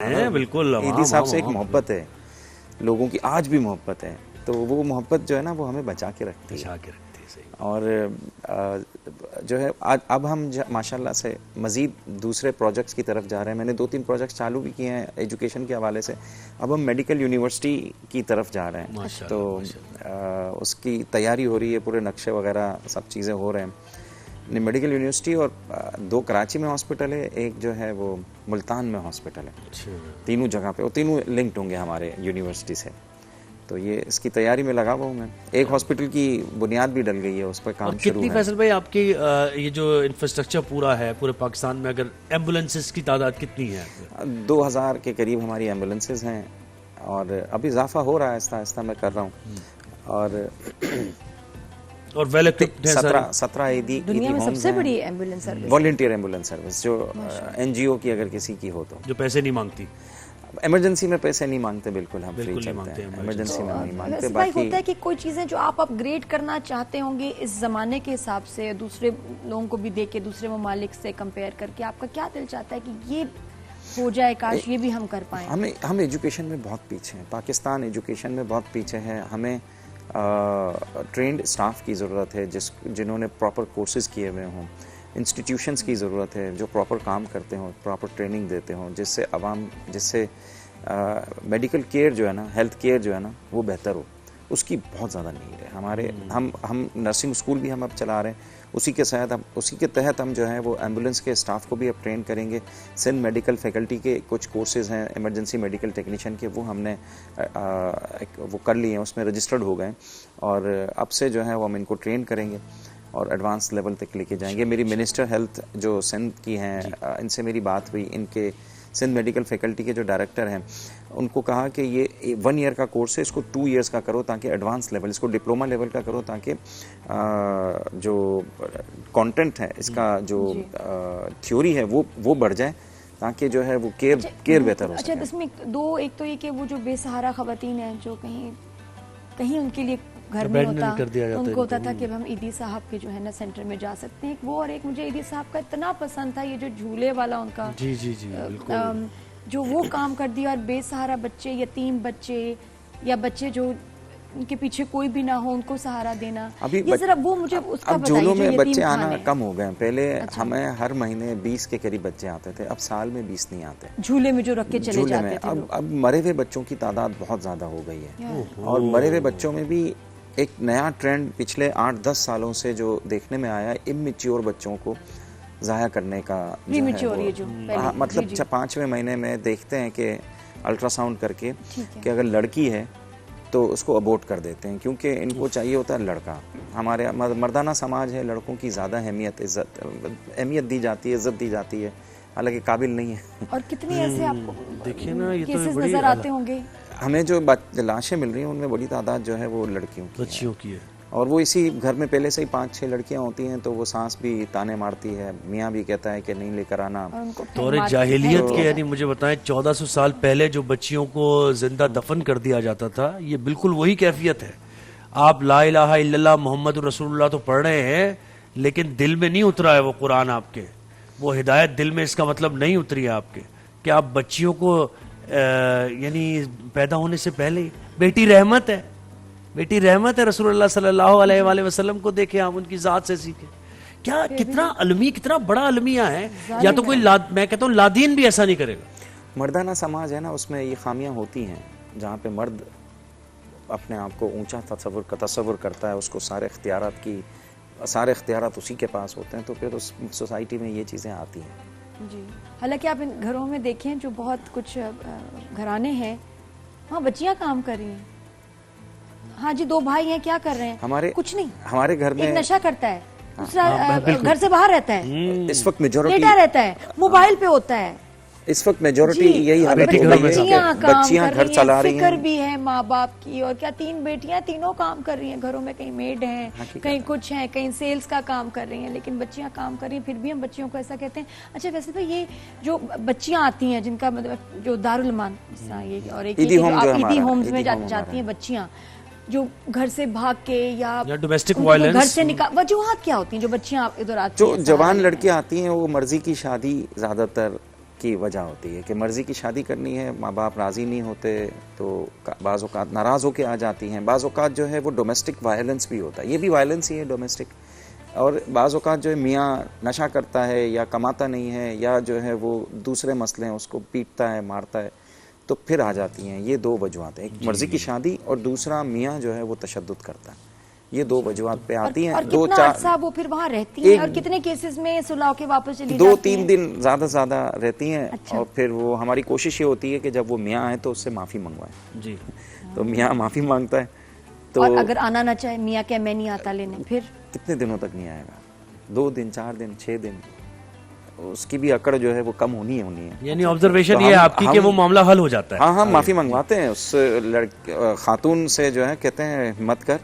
है बिल्कुल। ईदी साहब से एक मोहब्बत है, लोगों की आज भी मोहब्बत है, तो वो मोहब्बत जो है ना वो हमें बचा के रखती है। सही। और जो है आज अब हम माशाल्लाह से मज़ीद दूसरे प्रोजेक्ट्स की तरफ जा रहे हैं। मैंने 2-3 प्रोजेक्ट्स चालू भी किए हैं एजुकेशन के हवाले से। अब हम मेडिकल यूनिवर्सिटी की तरफ जा रहे हैं, तो उसकी तैयारी हो रही है, पूरे नक्शे वगैरह सब चीज़ें हो रहे हैं। मेडिकल यूनिवर्सिटी और 2 कराची में हॉस्पिटल है, एक जो है वो मुल्तान में हॉस्पिटल है। तीनों जगह पे, वो तीनों लिंक्ड होंगे हमारे यूनिवर्सिटी से। तो ये इसकी तैयारी में लगा हुआ हूँ मैं। एक हॉस्पिटल की बुनियाद भी डल गई है, उस पर काम शुरू है। कितनी फैसल भाई आपकी ये जो इंफ्रास्ट्रक्चर पूरा है पूरे पाकिस्तान में, अगर एम्बुलेंसेस की तादाद कितनी है? 2000 के करीब हमारी एम्बुलेंसेज हैं और अभी इजाफा हो रहा है, आहिस्ता आहिस्ता मैं कर रहा हूँ। और वेल इक्विप्ड है 17 ईदी दुनिया में सबसे बड़ी ambulance service, volunteer ambulance service, जो एनजीओ की अगर किसी की हो तो, जो पैसे नहीं मांगती। इमरजेंसी में पैसे नहीं मांगते, बिल्कुल हम फ्री चलते हैं, इमरजेंसी में नहीं मांगते। बाकी होता है कि कोई चीजें जो आप अपग्रेड करना चाहते होंगे इस जमाने के हिसाब से, दूसरे लोगों को भी देख के, दूसरे ममालिक से कंपेयर करके, आपका क्या दिल चाहता है कि ये हो जाए, काश ये भी हम कर पाए? हम एजुकेशन में बहुत पीछे हैं, पाकिस्तान एजुकेशन में बहुत पीछे है। हमें ट्रेंड स्टाफ की ज़रूरत है, जिन्होंने प्रॉपर कोर्सेज किए हुए हों। इंस्टीट्यूशंस की ज़रूरत है जो प्रॉपर काम करते हों, प्रॉपर ट्रेनिंग देते हों, जिससे मेडिकल केयर जो है ना, हेल्थ केयर जो है ना, वो बेहतर हो। उसकी बहुत ज़्यादा नीड है हमारे। हम नर्सिंग स्कूल भी हम अब चला रहे हैं। उसी के तहत हम जो है वो एम्बुलेंस के स्टाफ को भी अब ट्रेन करेंगे। सिंध मेडिकल फैकल्टी के कुछ कोर्सेज़ हैं इमरजेंसी मेडिकल टेक्नीशियन के, वो हमने वो कर लिए हैं, उसमें रजिस्टर्ड हो गए और अब से जो है वो हम इनको ट्रेन करेंगे और एडवांस लेवल तक लेके जाएंगे। मेरी मिनिस्टर हेल्थ जो सिंध की हैं, इनसे मेरी बात हुई, इनके सिंध मेडिकल फैकल्टी के जो डायरेक्टर हैं, उनको कहा कि ये 1 ईयर का कोर्स है, इसको 2 ईयर्स का करो ताकि एडवांस लेवल, इसको डिप्लोमा लेवल का करो, ताकि जो कंटेंट है इसका, जो थ्योरी है वो बढ़ जाए, ताकि जो है वो केयर बेहतर हो सके। अच्छा, इसमें एक तो ये कि वो जो बेसहारा खवातीन हैं, जो कहीं उनके लिए घर में होता, उनको होता था कि हम ईदी साहब के जो है ना सेंटर में जा सकते हैं, वो। और एक मुझे ईदी साहब का इतना पसंद था, ये जो झूले वाला उनका जी बिल्कुल, जो वो काम कर दिया। और बेसहारा बच्चे, यतीम बच्चे या बच्चे जो उनके पीछे कोई भी ना हो, उनको सहारा देना। ये जरा वो मुझे उसका अब झूलों में बच्चे आना कम हो गए। पहले हमें हर महीने 20 के करीब बच्चे आते थे, अब साल में 20 नहीं आते झूले में जो रख के चले जाते थे। अब मरे हुए बच्चों की तादाद बहुत ज्यादा हो गई है। और मरे हुए बच्चों में भी एक नया ट्रेंड पिछले 8-10 सालों से जो देखने में आया है, इमैच्योर बच्चों को ज़ाया करने का मतलब 5वें महीने में देखते हैं कि अल्ट्रासाउंड करके कि अगर लड़की है तो उसको अबॉर्ट कर देते हैं, क्योंकि इनको चाहिए होता है लड़का। हमारे मर्दाना समाज है, लड़कों की ज़्यादा अहमियत दी जाती है, इज्जत दी जाती है, हालांकि काबिल नहीं है। और कितने ऐसे आपको देखिए ना, ये केसेस नजर आते होंगे। हमें जो लाशें मिल रही हैं उनमें बड़ी तादाद जो है वो बच्चियों की है। और वो इसी घर में पहले से ही 5-6 लड़कियां होती हैं, तो वो सांस भी ताने मारती है, मियाँ भी कहता है कि नहीं लेकर आना। दौरे जाहिलियत के, यानी मुझे बताएं 1400 साल पहले जो बच्चियों को जिंदा दफन कर दिया जाता था, ये बिल्कुल वही कैफियत है। आप ला इलाहा इल्लल्लाह मुहम्मद रसूलुल्लाह तो पढ़ रहे हैं, लेकिन दिल में नहीं उतरा है वो कुरान आपके, वो हिदायत दिल में, इसका मतलब नहीं उतरी है आपके कि आप बच्चियों को यानी पैदा होने से पहले, बेटी रहमत है, बेटी रहमत है। रसूलुल्लाह सल्लल्लाहु अलैहि वसल्लम को देखे हम, उनकी जात से सीखे। क्या कितना अलमी, कितना बड़ा अलमिया है। या तो कोई मैं कहता हूँ लादीन भी ऐसा नहीं करेगा। मर्दाना समाज है ना, उसमें ये खामियां होती हैं, जहाँ पे मर्द अपने आप को ऊंचा तसव्वुर करता है, उसको सारे इख्तियारात उसी के पास होते हैं, तो फिर उस सोसाइटी में ये चीज़ें आती हैं जी। हालांकि आप इन घरों में देखें जो बहुत कुछ घराने हैं, वहाँ बच्चियाँ काम कर रही हैं। हाँ जी, 2 भाई हैं, क्या कर रहे हैं? कुछ नहीं। हमारे घर में एक नशा करता है, दूसरा घर से बाहर रहता है, इस वक्त मेजॉरिटी लेटा रहता है, मोबाइल पे होता है। इस वक्त मेजॉरिटी यही हालत है। बच्चियां घर चला रही हैं, फिक्र भी है माँ बाप की। और क्या 3 बेटियां, तीनों काम कर रही हैं घरों में, कहीं मेड हैं, कहीं कुछ है, कहीं सेल्स का काम कर रही हैं, लेकिन बच्चियां काम कर रही हैं, फिर भी हम बच्चियों को ऐसा कहते हैं। अच्छा, वैसे भाई ये जो बच्चियां आती हैं, जिनका मतलब जो दारुल मान, ये और एक ईदी होम्स में जाती हैं बच्चियां, जो घर से भाग के या डोमेस्टिक वायलेंस, घर से वजूहात क्या होती हैं जो बच्चियां इधर आती हैं? जो जवान लड़कियां आती हैं, वो मर्जी की शादी ज्यादातर की वजह होती है कि मर्जी की शादी करनी है, माँ बाप राजी नहीं होते तो बाज़ औक़ात नाराज़ होके आ जाती हैं। बाज़ औक़ात जो है वो डोमेस्टिक वायलेंस भी होता है, ये भी वायलेंस ही है डोमेस्टिक। और बाज़ औक़ात जो है मियाँ नशा करता है या कमाता नहीं है या जो है वो दूसरे मसले हैं, उसको पीटता है, मारता है, तो फिर आ जाती हैं ये दो वजूहत हैं, एक मर्जी की शादी और दूसरा मियाँ जो है वो तशद्दुद करता है। ये दो वजूहत पे आती हैं। और दो कितना चार अरसा वो फिर वहाँ रहती हैं और कितने केसेस में सुलह के वापस चली जाती 2-3 हैं? दिन ज्यादा रहती हैं। अच्छा। और फिर वो हमारी कोशिश ये होती है कि जब वो मियाँ आए तो उससे माफी मंगवाएं। जी। तो मियाँ माफी मांगता है तो और अगर आना ना चाहे, मियाँ क्या मैं नहीं आता लेने, फिर कितने दिनों तक नहीं आएगा? 2 दिन, 4 दिन, 6 दिन, उसकी भी अकड़ जो है वो कम होनी है। यानी ऑब्जर्वेशन तो ये हम- आपकी कि वो मामला हल हो जाता है। हाँ, हम माफी मंगवाते हैं उस खातून से, जो है कहते हैं हिम्मत कर,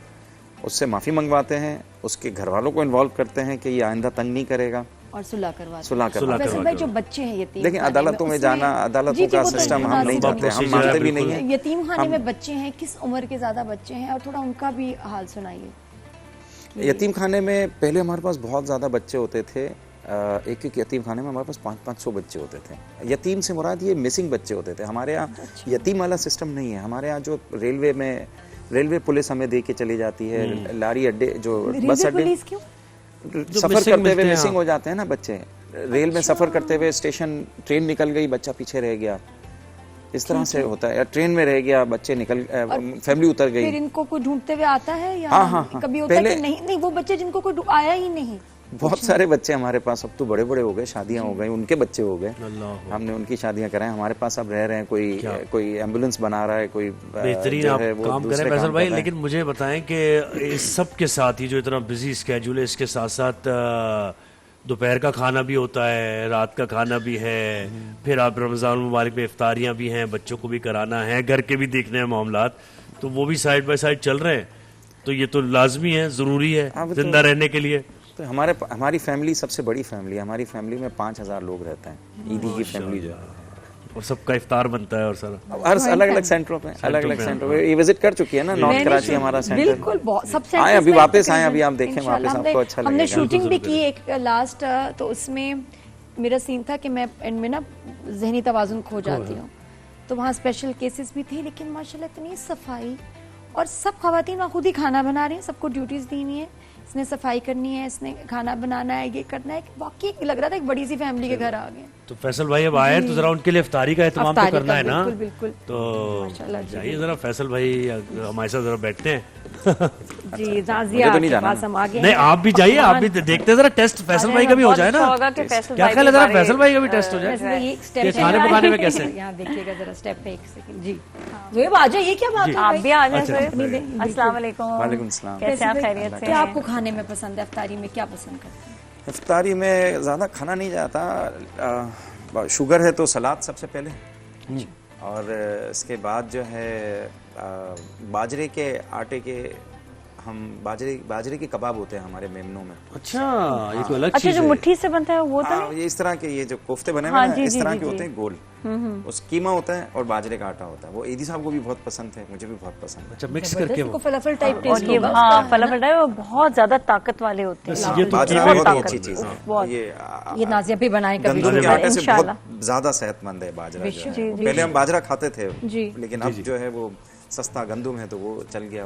उससे माफी मंगवाते हैं, उसके घर वालों को इन्वॉल्व करते हैं कि ये आइंदा तंग नहीं करेगा और सुलह करवाते सुलह करवा। वैसे भाई जो बच्चे हैं यतीम देखिए खाने अदालतों में उसमें- जाना, अदालतों जी, का वो तो सिस्टम हम नहीं नाज़िम जानते, भाई, हम मानते भी नहीं बिल्कुल। हैं। यतीम खाने में बच्चे हैं, किस उम्र के ज्यादा बच्चे हैं और थोड़ा उनका भी हाल सुनाइए। यतीम खाने में पहले हमारे पास बहुत ज़्यादा बच्चे होते थे। एक एक यतीम खाने में हमारे पास 500-500 बच्चे होते थे। यतीम से मुराद ये मिसिंग बच्चे होते थे। हमारे यहाँ यतीम वाला सिस्टम नहीं है। हमारे यहाँ जो रेलवे पुलिस हमें दे के चली जाती है, लारी अड्डे जो बस रेलवे अड्डे पुलिस क्यों? सफर missing करते मिलते हुए हैं, मिसिंग हाँ। हो जाते हैं ना बच्चे। रेल में सफर करते हुए स्टेशन ट्रेन निकल गई, बच्चा पीछे रह गया, इस तरह से होता है। या ट्रेन में रह गया, बच्चे फैमिली उतर गई। फिर इनको कोई ढूंढते हुए आता है या हाँ। कभी होता है पहले- कि नहीं वो बच्चे जिनको कोई आया ही नहीं? बहुत सारे बच्चे हमारे पास अब तो बड़े बड़े हो गए, शादियां हो गई, उनके बच्चे हो गए, अल्लाह। हमने उनकी शादियां कराएं। हमारे पास अब रह रहे हैं, कोई एम्बुलेंस बना रहा है, कोई बेहतरीन जो आप है वो काम दूसरे करें फैसल काम भाई। कर रहे हैं। लेकिन मुझे बताएं कि इस सब के साथ ही जो इतना बिजी स्केड्यूल है, इसके साथ साथ दोपहर का खाना भी होता है, रात का खाना भी है, फिर आप रमजान मुबारक में इफ्तारियां भी हैं, बच्चों को भी कराना है, घर के भी देखने हैं मामलात, तो वो भी साइड बाय साइड चल रहे हैं। तो ये तो लाजमी है, जरूरी है अब तो- जिंदा रहने के लिए। तो हमारी फैमिली सबसे बड़ी फैमिली है। हमारी फैमिली में 5000 लोग रहते हैं। ईदी की फैमिली जो है, और सबका इफ्तार बनता है और सारा। हर अलग अलग सेंटरों पे ये विजिट कर चुकी है ना, नॉर्थ मैंने कराची शूट- हमारा सेंटर। बिल्कुल बहुत सब आए सेंटर्स अभी में वापस आए, तकरीबन अभी आप देखें वापस, इंशाल्लाह आपको अच्छा हमने लगेगा। शूटिंग भी की एक लास्ट, तो उसमें मेरा सीन था कि मैं एंड में ना जहनी तवाजुन खो जाती हूँ, तो वहाँ स्पेशल केसेस भी थे, लेकिन माशाल्लाह इतनी सफाई, और सब खवातीन वहाँ खुद ही खाना बना रही हैं, सबको ड्यूटीज दी हुई है, इसने सफाई करनी है, इसने खाना बनाना है, ये करना है। वाकई लग रहा था एक बड़ी सी फैमिली के घर आ गए। तो फैसल भाई अब आए तो जरा उनके लिए इफ्तारी का एहतमाम तो इफ्तारी करना का, है ना। बिल्कुल, बिल्कुल। तो माशाल्लाह जी, जाइए जरा फैसल भाई हमारे साथ जरा बैठते हैं। जी मुझे जाजिया तो नहीं के जाना पास हम आ गए नहीं हैं। आप भी जाइए, आप भी देखते हैं जरा टेस्ट फैसल भाई का भी हो जाए ना। क्या ख्याल है, जरा फैसल भाई का भी टेस्ट हो जाए वैसे ये एक कि स्टेप खाने पकाने में कैसे। यहाँ देखिएगा जरा स्टेप पे, एक सेकंड जी। जोएब आ जाइए, क्या बात है आप भाई? भी आ जाए। अच्छा, अस्सलाम वालेकुम। वालेकुम सलाम। कैसे आप भाई, खैरियत से क्या हैं? आपको खाने में पसंद है? इफ्तारी में क्या पसंद करते हैं? इफ्तारी में ज़्यादा खाना नहीं जाता। शुगर है तो सलाद सबसे पहले, और इसके बाद जो है बाजरे के आटे के, हम बाजरे के कबाब होते हैं हमारे मेमनों में। अच्छा ये कोई अलग अच्छा चीज जो है। मुट्ठी से बनता है वो तो हाँ, ये इस तरह के, ये जो कोफ्ते बने हुए हाँ, हैं जी, इस जी, तरह जी, के जी। होते हैं गोल, उस कीमा होता है और बाजरे का आटा होता है। वो ईदी साहब को भी बहुत पसंद है, मुझे भी बहुत पसंद है। अच्छा मिक्स करके इसको वो। फलाफल टाइप और टेस्ट ये होगा हाँ उसका, है फलाफल है, वो बहुत ज्यादा ताकत वाले होते हैं। ये तो बाजरा बहुत बहुत ताकत- अच्छी चीज़ है। बहुत। ये ना? ये नाजिया भी बनाए कभी गंदम के ज़रूर, आटे से इंशाल्लाह। बहुत ज्यादा सेहतमंद है बाजरा जो बेशक। है। पहले हम बाजरा खाते थे, जी। लेकिन अब जो है वो सस्ता गंदम है तो वो चल गया।